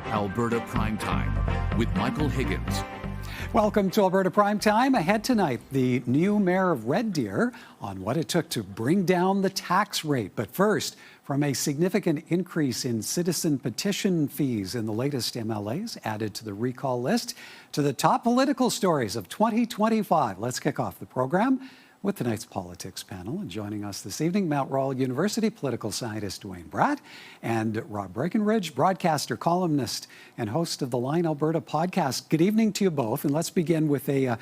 Alberta Primetime with Michael Higgins. Welcome to Alberta Primetime. Ahead tonight, the new mayor of Red Deer on what it took to bring down the tax rate. But first, from a significant increase in citizen petition fees in the latest MLAs added to the recall list, to the top political stories of 2025. Let's kick off the program with tonight's politics panel. And joining us this evening, Mount Royal University political scientist Duane Bratt and Rob Breakenridge, broadcaster, columnist, and host of the Line Alberta podcast. Good evening to you both. And let's begin with a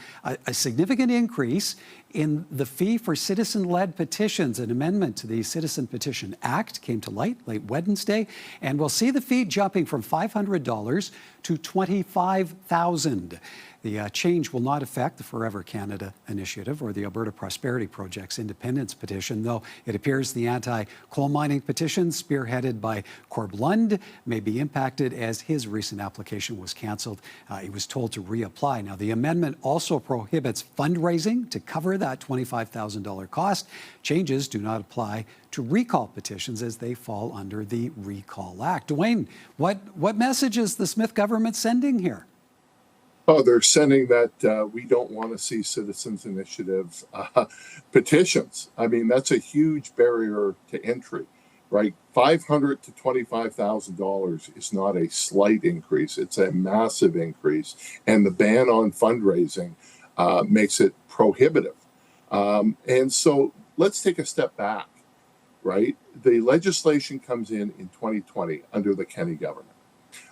significant increase in the fee for citizen-led petitions. An amendment to the Citizen Petition Act came to light late Wednesday, and we'll see the fee jumping from $500 to $25,000. The change will not affect the Forever Canada Initiative or the Alberta Prosperity Project's independence petition, though it appears the anti-coal mining petition spearheaded by Corb Lund may be impacted as his recent application was cancelled. He was told to reapply. Now, the amendment also prohibits fundraising to cover that $25,000 cost. Changes do not apply to recall petitions as they fall under the Recall Act. Duane, what message is the Smith government sending here? Oh, they're sending that we don't want to see citizens' initiative petitions. I mean, that's a huge barrier to entry, right? $500 to $25,000 is not a slight increase. It's a massive increase. And the ban on fundraising makes it prohibitive. And so let's take a step back, right? The legislation comes in 2020 under the Kenney government.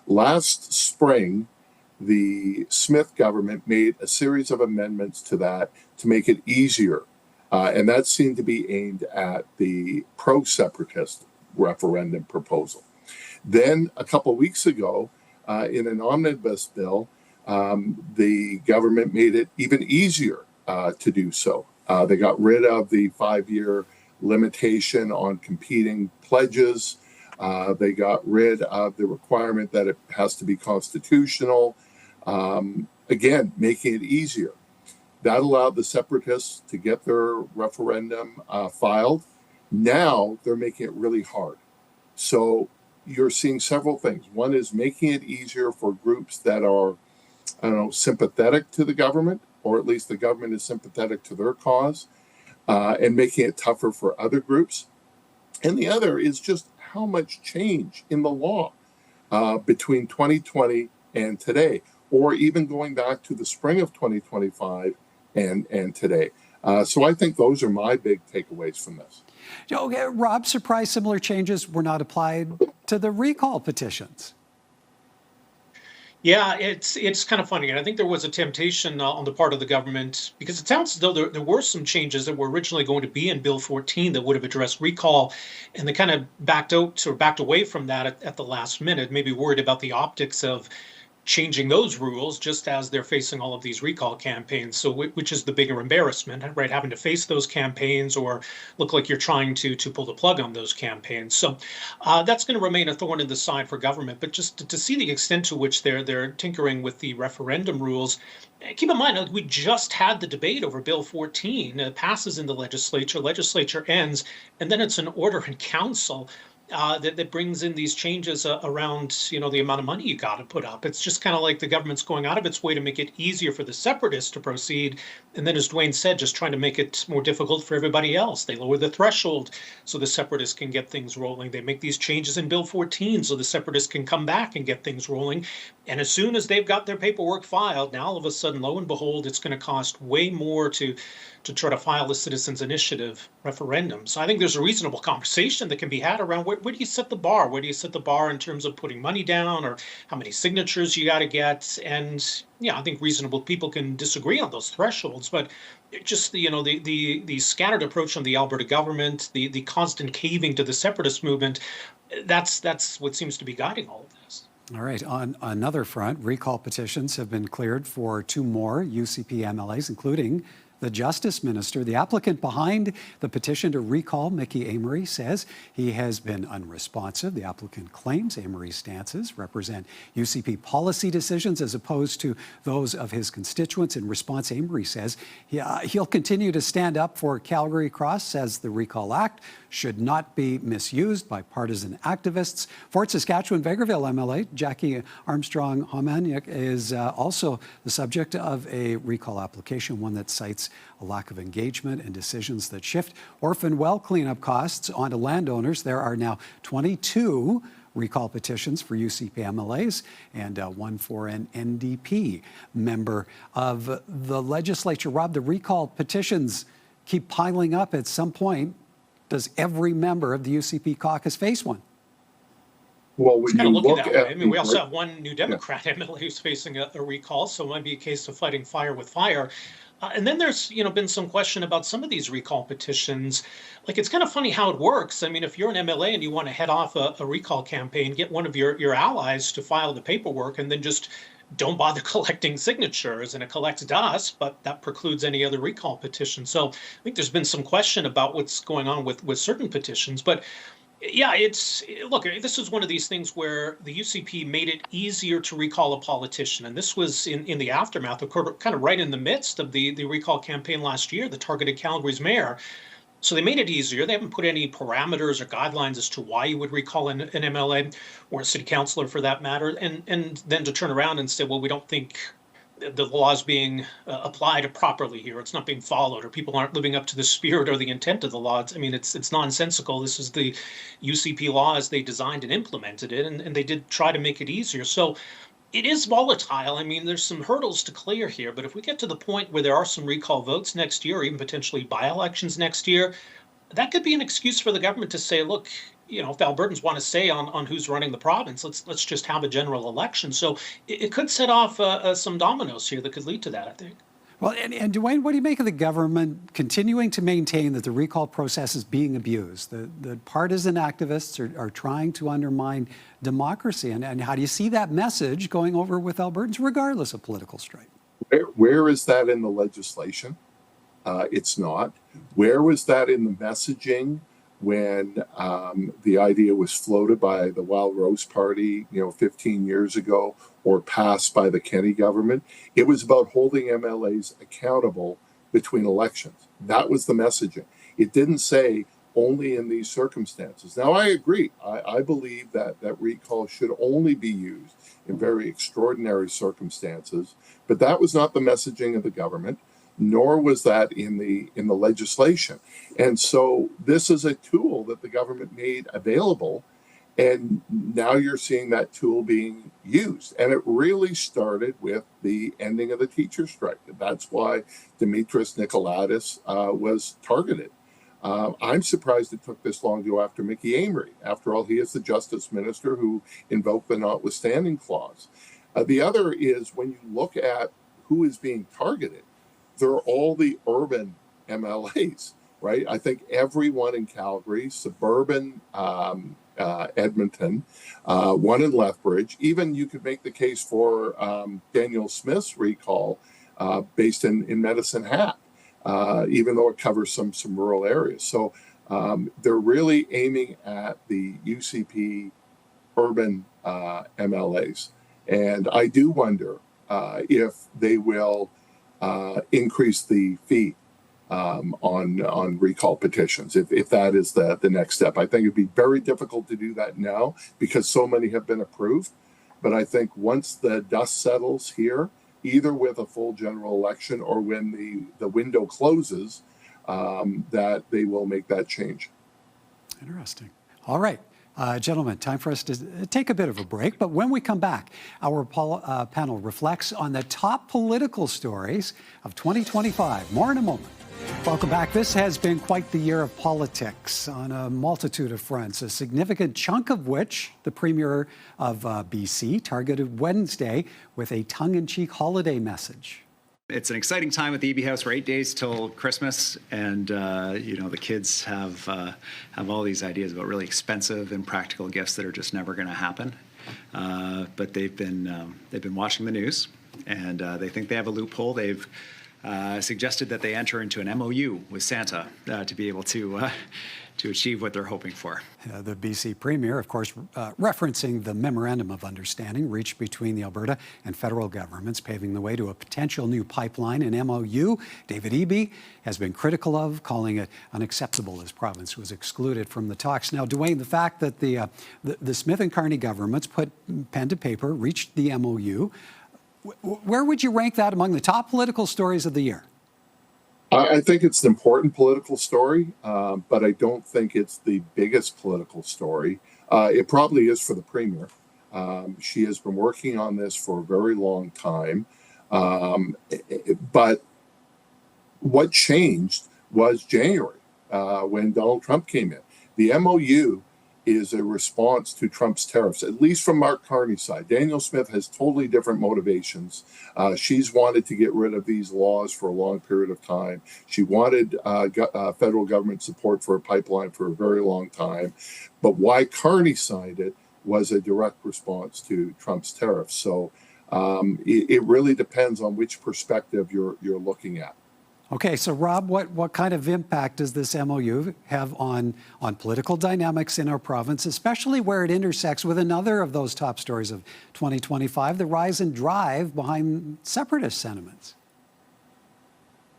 Last spring, the Smith government made a series of amendments to that to make it easier. And that seemed to be aimed at the pro-separatist referendum proposal. Then a couple of weeks ago, in an omnibus bill, the government made it even easier to do so. They got rid of the 5-year limitation on competing pledges. They got rid of the requirement that it has to be constitutional. Again, making it easier. That allowed the separatists to get their referendum filed. Now they're making it really hard. So you're seeing several things. One is making it easier for groups that are, sympathetic to the government, or at least the government is sympathetic to their cause, and making it tougher for other groups. And the other is just how much change in the law between 2020 and today, or even going back to the spring of 2025 and today. So I think those are my big takeaways from this. Okay, Rob, surprised similar changes were not applied to the recall petitions. Yeah, it's kind of funny. And I think there was a temptation on the part of the government, because it sounds as though there were some changes that were originally going to be in Bill 14 that would have addressed recall, and they kind of backed away from that at the last minute, maybe worried about the optics of changing those rules just as they're facing all of these recall campaigns. So which is the bigger embarrassment, right? Having to face those campaigns or look like you're trying to pull the plug on those campaigns. So that's going to remain a thorn in the side for government. But just to see the extent to which they're tinkering with the referendum rules, keep in mind, we just had the debate over Bill 14. It passes in the legislature ends, and then it's an order in council that brings in these changes around, the amount of money you got to put up. It's just kind of like the government's going out of its way to make it easier for the separatists to proceed. And then, as Duane said, just trying to make it more difficult for everybody else. They lower the threshold so the separatists can get things rolling. They make these changes in Bill 14 so the separatists can come back and get things rolling. And as soon as they've got their paperwork filed, now all of a sudden, lo and behold, it's going to cost way more to try to file the Citizens Initiative referendum. So I think there's a reasonable conversation that can be had around where do you set the bar? Where do you set the bar in terms of putting money down, or how many signatures you got to get? And I think reasonable people can disagree on those thresholds, but just the scattered approach from the Alberta government, the constant caving to the separatist movement, that's what seems to be guiding all of this. All right. On another front, recall petitions have been cleared for 2 more UCP MLAs, including the Justice Minister. The applicant behind the petition to recall Mickey Amery says he has been unresponsive. The applicant claims Amery's stances represent UCP policy decisions as opposed to those of his constituents. In response, Amery says he'll continue to stand up for Calgary Cross, says the Recall Act should not be misused by partisan activists. Fort Saskatchewan Vegreville MLA Jackie Armstrong-Homaniuk is also the subject of a recall application, one that cites a lack of engagement and decisions that shift orphan well cleanup costs onto landowners. There are now 22 recall petitions for UCP MLAs and one for an NDP member of the legislature. Rob, the recall petitions keep piling up. At some point, does every member of the UCP caucus face one? Well, when you look at, at, I mean, we also have one New Democrat MLA who's facing a recall, so it might be a case of fighting fire with fire. And then there's, been some question about some of these recall petitions. Like, it's kind of funny how it works. I mean, if you're an MLA and you want to head off a recall campaign, get one of your allies to file the paperwork and then just don't bother collecting signatures, and it collects dust, but that precludes any other recall petition. So I think there's been some question about what's going on with certain petitions. But yeah, look, this is one of these things where the UCP made it easier to recall a politician. And this was in the aftermath, of course, kind of right in the midst of the recall campaign last year that targeted Calgary's mayor. So they made it easier. They haven't put any parameters or guidelines as to why you would recall an MLA or a city councillor for that matter. And then to turn around and say, well, we don't think the law is being applied properly here. It's not being followed, or people aren't living up to the spirit or the intent of the law. It's nonsensical. This is the UCP law as they designed and implemented it, and they did try to make it easier. So it is volatile. I mean, there's some hurdles to clear here, but if we get to the point where there are some recall votes next year, or even potentially by-elections next year, that could be an excuse for the government to say, look, if the Albertans want to say on who's running the province, let's just have a general election. So it could set off some dominoes here that could lead to that, I think. Well, and Duane, what do you make of the government continuing to maintain that the recall process is being abused? The partisan activists are trying to undermine democracy. And how do you see that message going over with Albertans, regardless of political stripe? Where is that in the legislation? It's not. Where was that in the messaging when the idea was floated by the Wild Rose Party, 15 years ago, or passed by the Kenney government? It was about holding MLAs accountable between elections. That was the messaging. It didn't say only in these circumstances. Now, I agree. I believe that recall should only be used in very extraordinary circumstances, but that was not the messaging of the government, nor was that in the legislation. And so this is a tool that the government made available, and now you're seeing that tool being used. And it really started with the ending of the teacher strike. That's why Dimitris Nikolaidis was targeted. I'm surprised it took this long to go after Mickey Amery. After all, he is the Justice Minister who invoked the notwithstanding clause. The other is, when you look at who is being targeted, they're all the urban MLAs, right? I think everyone in Calgary, suburban Edmonton, one in Lethbridge. Even you could make the case for Daniel Smith's recall based in Medicine Hat, even though it covers some rural areas. So they're really aiming at the UCP urban MLAs. And I do wonder if they will increase the fee on recall petitions, if that is the next step. I think it'd be very difficult to do that now because so many have been approved. But I think once the dust settles here, either with a full general election or when the window closes, that they will make that change. Interesting. All right. Gentlemen, time for us to take a bit of a break. But when we come back, our panel reflects on the top political stories of 2025. More in a moment. Welcome back. This has been quite the year of politics on a multitude of fronts, a significant chunk of which the Premier of BC targeted Wednesday with a tongue-in-cheek holiday message. It's an exciting time at the EB House. We're 8 days till Christmas, and the kids have all these ideas about really expensive and practical gifts that are just never going to happen. But they've been watching the news, and they think they have a loophole. They've suggested that they enter into an MOU with Santa to be able to achieve what they're hoping for. The BC Premier, of course, referencing the Memorandum of Understanding reached between the Alberta and federal governments, paving the way to a potential new pipeline, an MOU. David Eby has been critical of, calling it unacceptable as province was excluded from the talks. Now, Duane, the fact that the Smith and Carney governments put pen to paper, reached the MOU, where would you rank that among the top political stories of the year? I think it's an important political story, but I don't think it's the biggest political story. It probably is for the Premier. She has been working on this for a very long time. But what changed was January when Donald Trump came in. The MOU is a response to Trump's tariffs, at least from Mark Carney's side. Danielle Smith has totally different motivations. She's wanted to get rid of these laws for a long period of time. She wanted federal government support for a pipeline for a very long time. But why Carney signed it was a direct response to Trump's tariffs. So it really depends on which perspective you're looking at. Okay, so Rob, what kind of impact does this MOU have on political dynamics in our province, especially where it intersects with another of those top stories of 2025, the rise and drive behind separatist sentiments?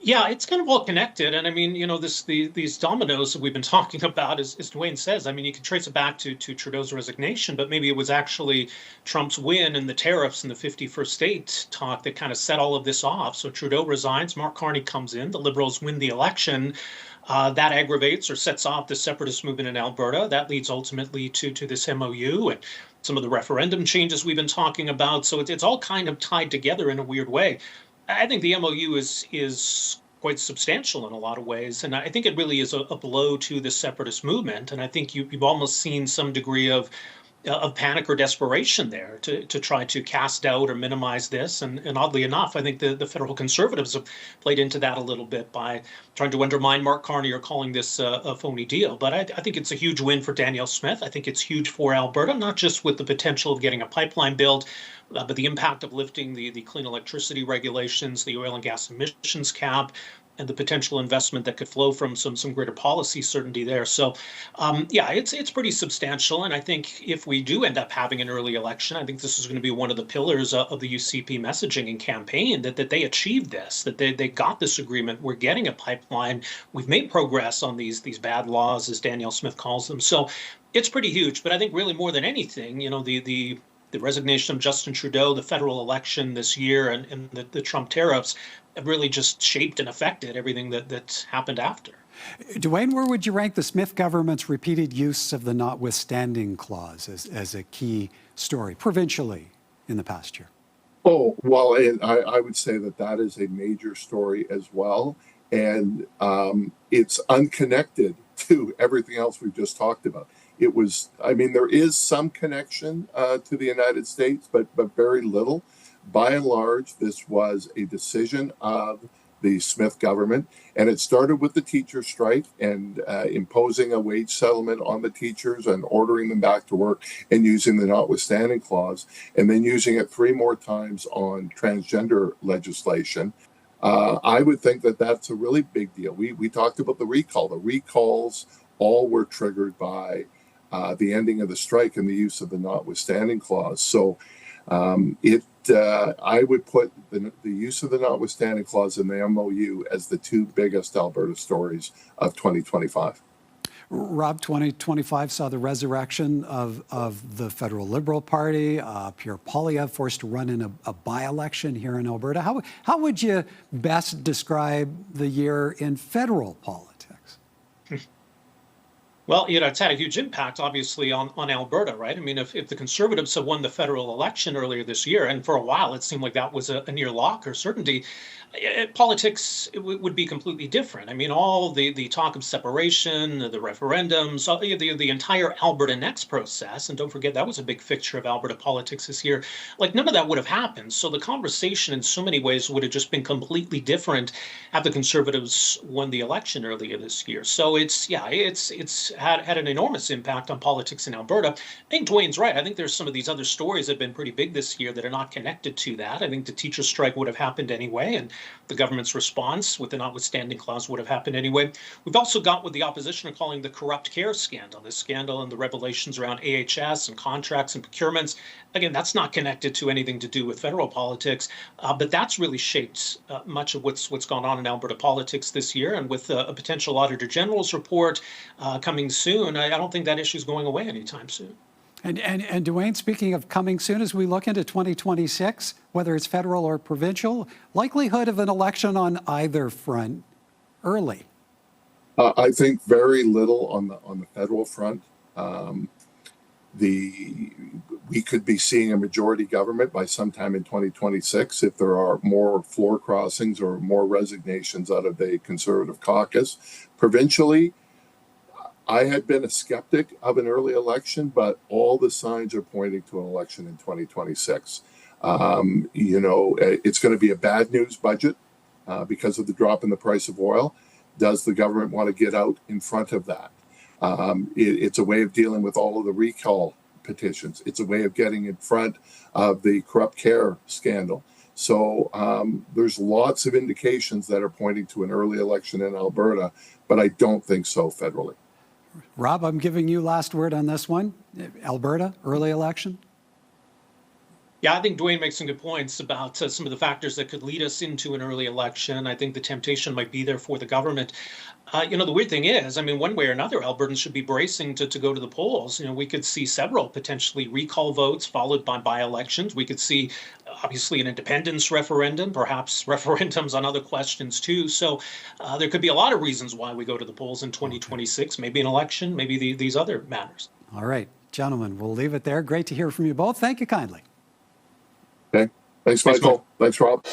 Yeah, it's kind of all connected. And I mean, these dominoes that we've been talking about, as Duane says, I mean, you can trace it back to Trudeau's resignation, but maybe it was actually Trump's win and the tariffs and the 51st state talk that kind of set all of this off. So Trudeau resigns, Mark Carney comes in, the Liberals win the election. That aggravates or sets off the separatist movement in Alberta. That leads ultimately to this MOU and some of the referendum changes we've been talking about. So it's all kind of tied together in a weird way. I think the MOU is quite substantial in a lot of ways, and I think it really is a blow to the separatist movement. And I think you've almost seen some degree of panic or desperation there to try to cast doubt or minimize this. And oddly enough, I think the federal Conservatives have played into that a little bit by trying to undermine Mark Carney or calling this a phony deal. But I think it's a huge win for Danielle Smith. I think it's huge for Alberta, not just with the potential of getting a pipeline built, but the impact of lifting the clean electricity regulations, the oil and gas emissions cap, and the potential investment that could flow from some greater policy certainty there. So, yeah, it's pretty substantial. And I think if we do end up having an early election, I think this is going to be one of the pillars of the UCP messaging and campaign, that they achieved this, that they got this agreement. We're getting a pipeline. We've made progress on these bad laws, as Danielle Smith calls them. So it's pretty huge. But I think really more than anything, the resignation of Justin Trudeau, the federal election this year, and the Trump tariffs have really just shaped and affected everything that happened after. Duane, where would you rank the Smith government's repeated use of the notwithstanding clause as a key story provincially in the past year? Oh, well, and I would say that is a major story as well. And it's unconnected to everything else we've just talked about. There is some connection to the United States, but very little. By and large, this was a decision of the Smith government, and it started with the teacher strike and imposing a wage settlement on the teachers and ordering them back to work and using the notwithstanding clause, and then using it 3 more times on transgender legislation. I would think that that's a really big deal. We talked about the recall. The recalls all were triggered by the ending of the strike and the use of the notwithstanding clause. So I would put the use of the notwithstanding clause in the MOU as the 2 biggest Alberta stories of 2025. Rob, 2025 saw the resurrection of the federal Liberal Party. Pierre Poilievre forced to run in a by-election here in Alberta. How would you best describe the year in federal politics? Well, it's had a huge impact, obviously, on Alberta, right? I mean, if the Conservatives have won the federal election earlier this year, and for a while it seemed like that was a near lock or certainty, politics would be completely different. I mean, all the talk of separation, the referendums, the entire Alberta Next process, and don't forget that was a big fixture of Alberta politics this year, like none of that would have happened. So the conversation in so many ways would have just been completely different had the Conservatives won the election earlier this year. So it's had an enormous impact on politics in Alberta. I think Duane's right. I think there's some of these other stories that have been pretty big this year that are not connected to that. I think the teacher strike would have happened anyway, and the government's response with the notwithstanding clause would have happened anyway. We've also got what the opposition are calling the corrupt care scandal, this scandal and the revelations around AHS and contracts and procurements. Again, that's not connected to anything to do with federal politics, but that's really shaped much of what's gone on in Alberta politics this year. And with a potential Auditor General's report coming soon, I don't think that issue is going away anytime soon. And Duane, speaking of coming soon, as we look into 2026, whether it's federal or provincial, likelihood of an election on either front early? I think very little on the federal front. We could be seeing a majority government by sometime in 2026 if there are more floor crossings or more resignations out of the Conservative caucus. Provincially, I had been a skeptic of an early election, but all the signs are pointing to an election in 2026. It's going to be a bad news budget because of the drop in the price of oil. Does the government want to get out in front of that? It's a way of dealing with all of the recall petitions. It's a way of getting in front of the corrupt care scandal. So there's lots of indications that are pointing to an early election in Alberta, but I don't think so federally. Rob, I'm giving you last word on this one. Alberta, early election? Yeah, I think Duane makes some good points about some of the factors that could lead us into an early election. I think the temptation might be there for the government. The weird thing is, one way or another, Albertans should be bracing to go to the polls. We could see several potentially recall votes followed by by-elections. We could see, obviously, an independence referendum, perhaps referendums on other questions too. So there could be a lot of reasons why we go to the polls in 2026, maybe an election, maybe these other matters. All right, gentlemen, we'll leave it there. Great to hear from you both. Thank you kindly. Okay. Thanks, Michael. Thanks, Rob.